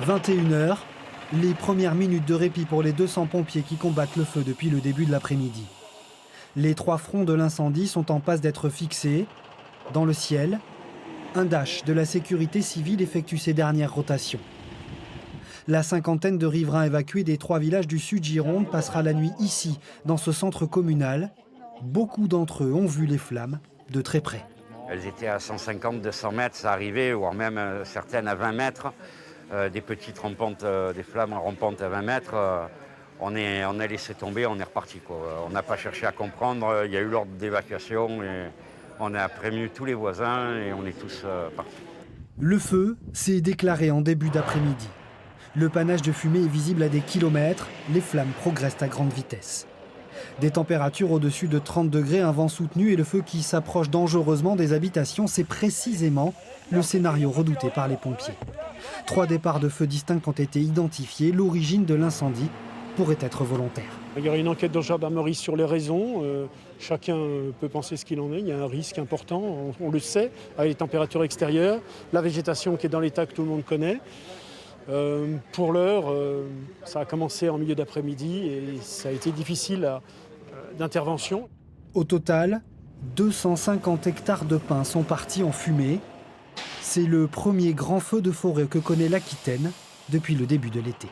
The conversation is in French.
21 heures, les premières minutes de répit pour les 200 pompiers qui combattent le feu depuis le début de l'après-midi. Les 3 fronts de l'incendie sont en passe d'être fixés. Dans le ciel, un Dash de la sécurité civile effectue ses dernières rotations. La cinquantaine de riverains évacués des 3 villages du sud Gironde passera la nuit ici, dans ce centre communal. Beaucoup d'entre eux ont vu les flammes de très près. Elles étaient à 150, 200 mètres, ça arrivait, voire même certaines à 20 mètres. Des petites rampantes, des flammes rampantes à 20 mètres. On a laissé tomber, on est reparti, quoi. On n'a pas cherché à comprendre, il y a eu l'ordre d'évacuation et on a prévenu tous les voisins et on est tous partis. Le feu s'est déclaré en début d'après-midi. Le panache de fumée est visible à des kilomètres, les flammes progressent à grande vitesse. Des températures au-dessus de 30 degrés, un vent soutenu et le feu qui s'approche dangereusement des habitations, c'est précisément le scénario redouté par les pompiers. 3 départs de feu distincts ont été identifiés. L'origine de l'incendie pourrait être volontaire. Il y aura une enquête de gendarmerie sur les raisons. Chacun peut penser ce qu'il en est. Il y a un risque important, on le sait, avec les températures extérieures, la végétation qui est dans l'état que tout le monde connaît. Pour l'heure, ça a commencé en milieu d'après-midi et ça a été difficile d'intervention. Au total, 250 hectares de pins sont partis en fumée. C'est le premier grand feu de forêt que connaît l'Aquitaine depuis le début de l'été.